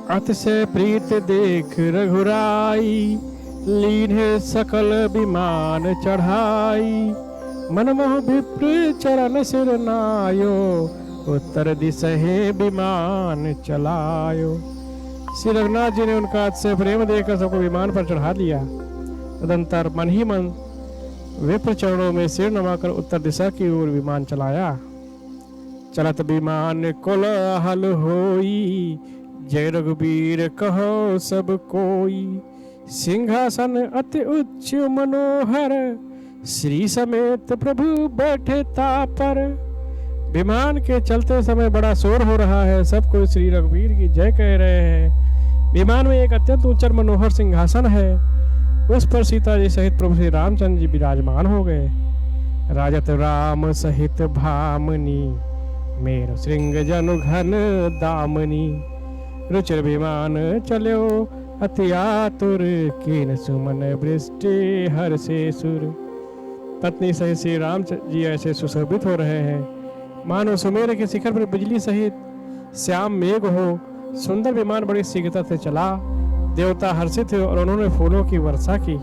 अतिशय प्रीत देख रघुराई, लीन्हे सकल विमान चढ़ाई। मनमोह विप्र चरण सिर नायो, उत्तर दिशहे विमान चलायो। श्री रघुनाथ जी ने उनका अतिशय प्रेम देकर सबको विमान पर चढ़ा दिया। तदंतर मन ही मन विप्र चरणों में सिर नवाकर उत्तर दिशा की ओर विमान चलाया। चलत विमान कोलाहल होई, जय रघुबीर कहो सब कोई। सिंहासन अति उच्च मनोहर, श्री समेत प्रभु बैठे तापर। विमान के चलते समय बड़ा शोर हो रहा है, सब कोई श्री रघुबीर की जय कह रहे हैं। विमान में एक अत्यंत ऊंचा मनोहर सिंहासन है, उस पर सीता जी सहित प्रभु श्री रामचंद्र जी विराजमान हो गए। राजत राम सहित भामनी, मेरु श्रृंग जनु घन दामनी। रुचिर विमान चलो अति आतुर, कीन सुमन वृष्टि हर से सुर। पत्नी सहित श्री राम जी ऐसे सुशोभित हो रहे हैं मानो सुमेर के शिखर पर बिजली सहित श्याम मेघ हो। सुंदर विमान बड़ी शीघ्रता से चला। देवता हर्षित हुए और उन्होंने फूलों की वर्षा की।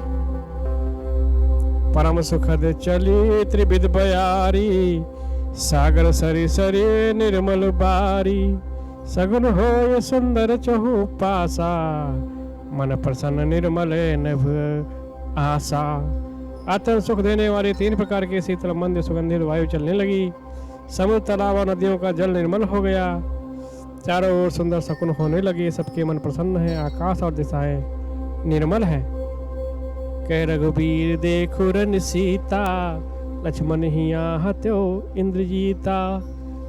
परम सुखद चली त्रिविध बयारी, सागर सरी सरी निर्मल बारी। सगुन हो ये सुंदर चहु पासा, मन प्रसन्न निर्मल नभ आशा। अत्यंत सुख देने वाली 3 प्रकार के शीतल मंद सुगंधित वायु चलने लगी। समुद्र तालाब और नदियों का जल निर्मल हो गया। चारों ओर सुंदर शकुन होने लगे। सबके मन प्रसन्न है। आकाश और दिशाएं निर्मल है। कह रघुबीर देखो रन सीता, लक्ष्मण हिया हत्यो इंद्रजीता।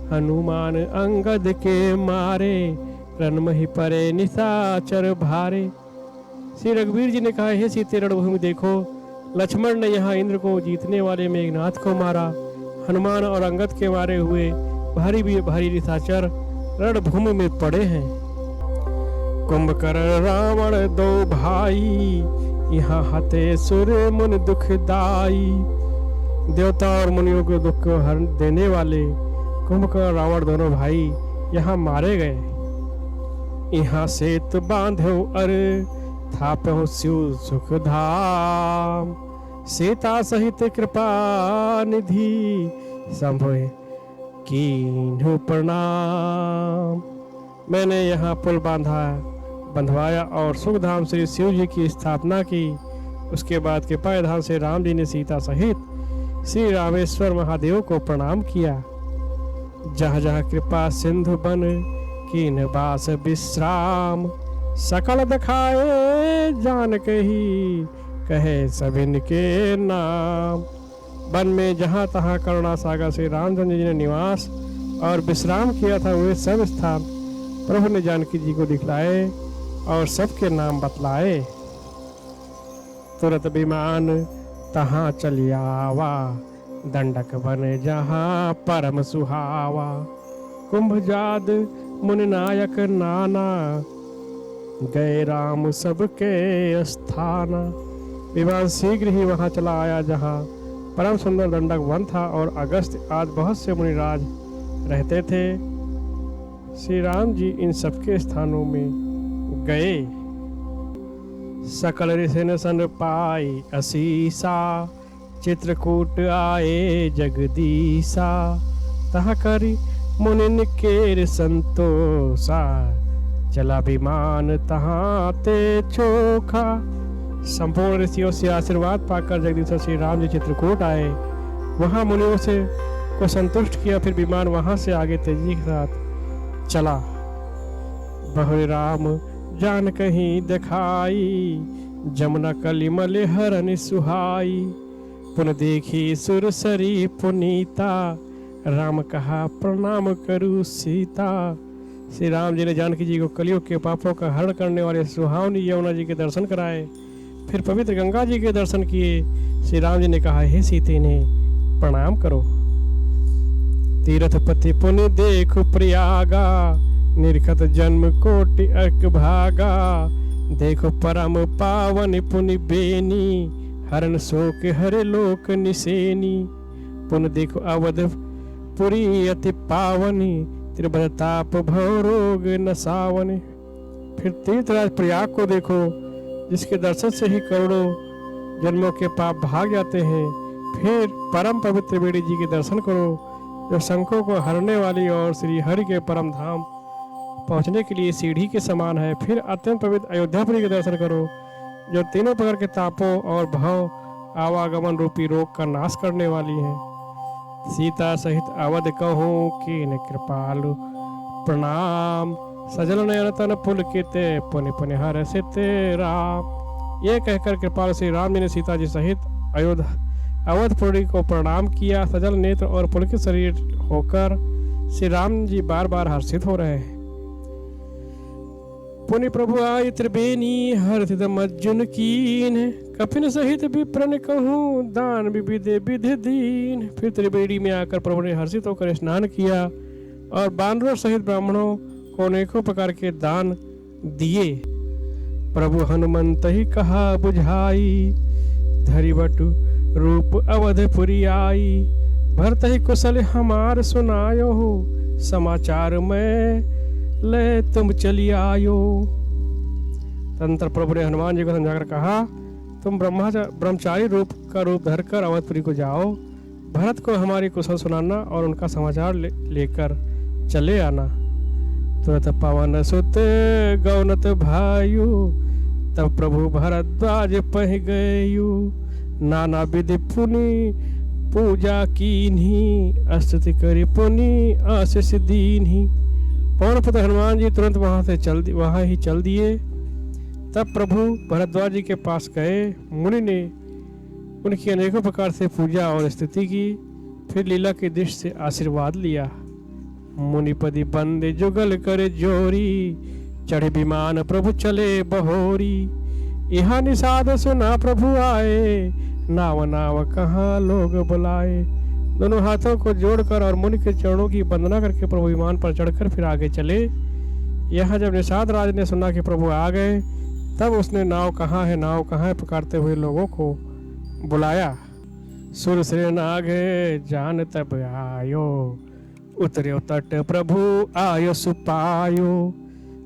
हनुमान अंगद के मारे, रणमहि परे निशाचर भारे। श्री रघुबीर जी ने कहा, हे सीते रणभूमि देखो, लक्ष्मण ने यहाँ इंद्र को जीतने वाले मेघनाथ को मारा। हनुमान और अंगद के मारे हुए भारी निशाचर रणभूमि में पड़े हैं। कुंभकर्ण रावण 2 भाई, यहाँ हते सुर मुनि दुखदाई। देवता और मुनियों को दुख को हरण देने वाले कुंभकर्ण रावण दोनों भाई यहाँ मारे गए। यहाँ सेत बांधो अर, थापो शिव सुख धाम। सीता सहित कृपा निधि, संभोए कीन्हु प्रणाम। मैंने यहाँ पुल बंधवाया और सुखधाम श्री शिव जी की स्थापना की। उसके बाद के पायधाम से राम जी ने सीता सहित श्री रामेश्वर महादेव को प्रणाम किया। जहाँ जहाँ कृपा सिंधु बन, कीन बास विश्राम। सकल दिखाए जान कही, कहे सभिन के नाम। वन में जहाँ तहाँ करुणा सागर से रामचंद्र जी ने निवास और विश्राम किया था, वे सब स्थान प्रभु ने जानकी जी को दिखलाए और सबके नाम बतलाए। तुरंत विमान तहाँ चली आवा, दंडक बन जहाँ परम सुहावा। कुंभजाद मुनि नायक नाना, गए राम सबके स्थाना। विमान शीघ्र ही वहाँ चला आया जहाँ परम सुंदर दंडक वन था और अगस्त आज बहुत से मुनिराज रहते थे। श्री राम जी इन सबके स्थानों में गए। सकल ऋषिन सन पाई असीसा, चित्रकूट आए जगदीसा। तह करी मुनिन केर संतोषा, चला विमान तहाँ ते चोखा। संपूर्ण ऋषियों से आशीर्वाद पाकर जगदीश्वर श्री राम जी चित्रकूट आए। वहाँ मुनियों से को संतुष्ट किया। फिर विमान वहाँ से आगे तेजी के साथ चला। बहु राम जान कहीं दिखाई, जमुना कलिमल हरन सुहाई। पुन देखी सुरसरी पुनीता, राम कहा प्रणाम करूँ सीता। श्री राम जी ने जानकी जी को कलियुग के पापों का हरण करने वाले सुहावनी यमुना जी के दर्शन कराए। फिर पवित्र गंगा जी के दर्शन किए। श्री राम जी ने कहा, हे सीते ने प्रणाम करो। तीर्थपति पुनि देखु प्रयागा, निरखत जन्म कोटि अर्क भागा। देखो परम पावन पुनि बेनी, हरण शोक हरे लोक निसेनी। पुन देखो अवध पुरी अति पावनी, त्रिभुवन ताप भव रोग नसावनी। फिर तीर्थराज प्रयाग को देखो, जिसके दर्शन से ही करोड़ों जन्मों के पाप भाग जाते हैं। फिर परम पवित्र बेड़ी जी के दर्शन करो, जो शंखों को हरने वाली और श्री हरि के परम धाम पहुंचने के लिए सीढ़ी के समान है। फिर अत्यंत पवित्र अयोध्यापुरी के दर्शन करो, जो तीनों प्रकार के तापों और भव आवागमन रूपी रोग का नाश करने वाली है। सीता सहित अवध कहूँ कीन कृपालु प्रणाम, सजल नयन तन पुलकित पुनि पुनि हर्षित राम। ये कहकर कृपाल श्री राम जी ने सीता जी सहित अवधपुरी को प्रणाम किया। सजल नेत्र और पुलकित शरीर होकर श्री राम जी बार बार हर्षित हो रहे हैं। पुनि प्रभु आय त्रिवेणी हर्षित मज्जुन कीन, कपिन सहित विप्रन कहूँ दान विविधे विधि दीन। फिर त्रिवेणी में आकर प्रभु ने हर्षित होकर स्नान किया और बानरों सहित ब्राह्मणों को अनेकों प्रकार के दान दिए। प्रभु हनुमंत ही कहा बुझाई, धरि बटु रूप अवधपुरी आई। भरत ही कुशल हमार सुनायो, समाचार में ले तुम चली आयो। तंत्र प्रभु ने हनुमान जी को समझाकर कहा, तुम ब्रह्मचारी रूप का रूप धरकर अवधपुरी को जाओ। भरत को हमारी कुशल सुनाना और उनका समाचार लेकर चले आना। तुरंत पवन सुत गौनत भायु, तब प्रभु भरद्वाज पह गयु। नाना विधि पुनि पूजा कीन्ही, स्तुति करि पुनि आशीष दीन्ही। पवन पुत्र हनुमान जी तुरंत वहां ही चल दिए। तब प्रभु भरद्वाज जी के पास गए। मुनि ने उनकी अनेकों प्रकार से पूजा और स्तुति की, फिर लीला की दृष्टि से आशीर्वाद लिया। मुनिपति बंदे जुगल कर जोरी, चढ़े विमान प्रभु चले बहोरी। यहाँ निषाद सुना प्रभु आए, नाव नाव कहाँ लोग बुलाए। दोनों हाथों को जोड़कर और मुनि के चरणों की वंदना करके प्रभु विमान पर चढ़कर फिर आगे चले। यहाँ जब निषाद राज ने सुना कि प्रभु आ गए, तब उसने नाव कहाँ है पुकारते हुए लोगों को बुलाया। सुर श्री नागे जान तब आयो, उतरे तट प्रभु आयो सुपायो।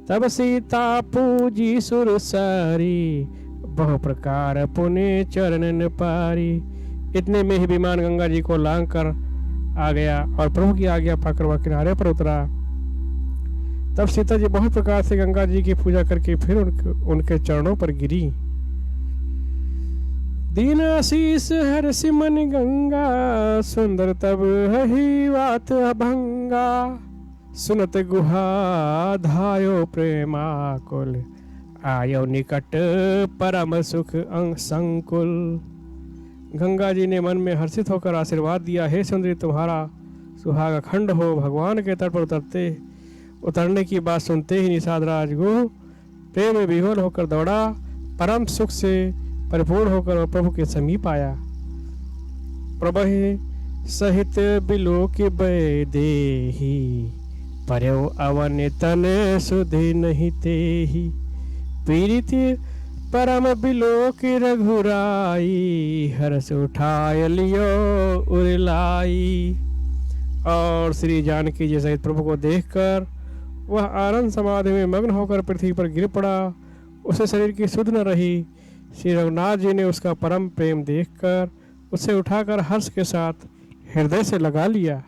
तब सीता पूजी सुर सारी, बहु प्रकार पुनि चरणन पारी। इतने में ही विमान गंगा जी को लांग कर आ गया और प्रभु की आज्ञा पाकर वह किनारे पर उतरा। तब सीता जी बहुत प्रकार से गंगा जी की पूजा करके फिर उनके चरणों पर गिरी। दीन आशीष हर सिमन गंगा, सुंदर तब ही बात अभंगा। सुनत गुहा धायो प्रेमाकुल, आयो निकट परम सुख संकुल। गंगा जी ने मन में हर्षित होकर आशीर्वाद दिया, हे सुंदरी तुम्हारा सुहाग अखंड हो। भगवान के तट पर उतरने की बात सुनते ही निषाद राजगु प्रेम में विह्वल होकर दौड़ा, परम सुख से परिपूर्ण होकर और प्रभु के समीप आया। प्रभु सहित बिलोक देही, पर्यो अवन तन सुधि नहीं तेही। पीड़ित परम बिलोक रघुराई, हर्ष उठाय लियो उरलाई। और श्री जानकी जी सहित प्रभु को देखकर वह आनंद समाधि में मग्न होकर पृथ्वी पर गिर पड़ा। उसे शरीर की सुध न रही। श्री रघुनाथ जी ने उसका परम प्रेम देखकर उसे उठाकर हर्ष के साथ हृदय से लगा लिया।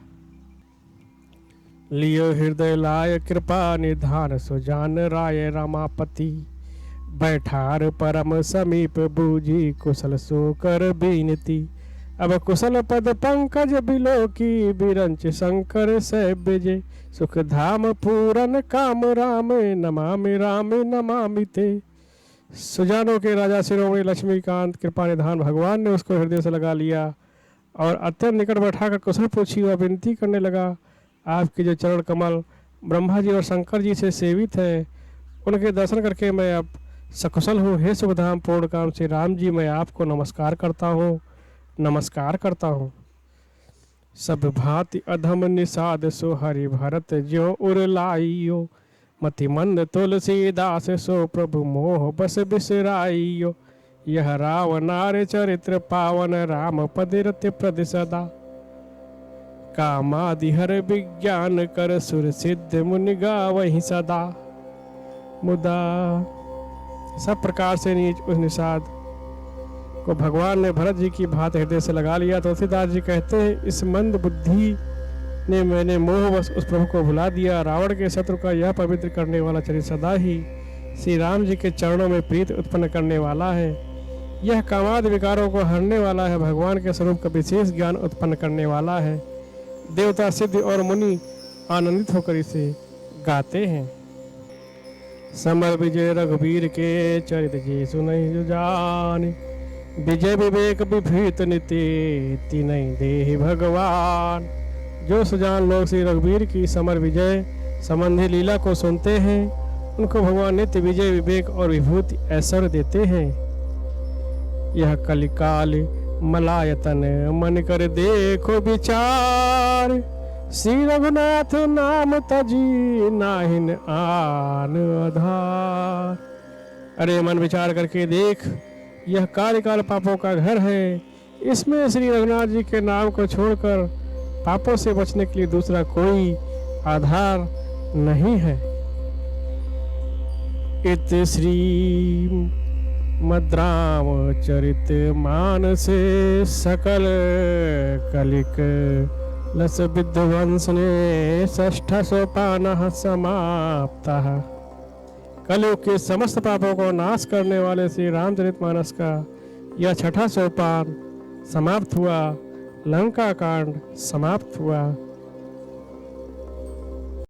लियो हृदय लाय कृपा निधान, सुजान राय रमापति। बैठार परम समीप बूझी, कुशल सो कर बीनती। अब कुशल पद पंकज बिलोकी, बिरंच शंकर से बिजे। सुख धाम पूरन काम रामे, नमामि नमामि ते। सुजानों के राजा शिरोमणि लक्ष्मीकांत कृपा निधान भगवान ने उसको हृदय से लगा लिया और अत्यंत निकट बैठाकर कुशल पूछी व विनती करने लगा, आपके जो चरण कमल ब्रह्मा जी और शंकर जी से सेवित है, उनके दर्शन करके मैं अब सकुशल हूँ। हे सुखधाम पूर्ण काम से राम जी, मैं आपको नमस्कार करता हूँ। सब भांति अधम निषाद सो हरि भरत ज्यो उरलाइयो। मति मंद तुलसीदास सो प्रभु मोह बस बिसराइयो। यह रावनार चरित्र पावन, राम पद रति प्रद सदा। कामादि हर विज्ञान कर, सुर सिद्ध मुनि गावहि सदा। मुदा। सब प्रकार से नीच उस निषाद को भगवान ने भरत जी की भांति हृदय से लगा लिया। तुलसीदास जी कहते हैं, इस मंद बुद्धि ने मैंने मोहवश उस प्रभु को भुला दिया। रावण के शत्रु का यह पवित्र करने वाला चरित्र सदा ही श्री राम जी के चरणों में प्रीत उत्पन्न करने वाला है। यह कामादि विकारों को हरने वाला है, भगवान के स्वरूप का विशेष ज्ञान उत्पन्न करने वाला है। देवता, सिद्ध और मुनि आनंदित होकर इसे गाते हैं। समर विजय रघुवीर के चरित जे सुनहि जो जान, विजय विवेक विभीत नित्य तिनहि देहि भगवान। जो सुजान लोग श्री रघुवीर की समर विजय संबंधी लीला को सुनते हैं, उनको भगवान नित्य विजय विवेक और विभूति ऐश्वर्य देते हैं। यह कलिकाल मलायतन मन कर देखो विचार, श्री रघुनाथ नाम तजी नाहिन आन आधार। अरे मन विचार करके देख, यह कालिकाल पापों का घर है। इसमें श्री रघुनाथ जी के नाम को छोड़कर पापों से बचने के लिए दूसरा कोई आधार नहीं है। इत श्री मद्राम चरित मानसे सकल कलिक लस विध्वंस ने षष्ठ सोपान समाप्ता। कलयुग के समस्त पापों को नाश करने वाले श्री रामचरितमानस का यह छठा सोपान समाप्त हुआ। लंका कांड समाप्त हुआ।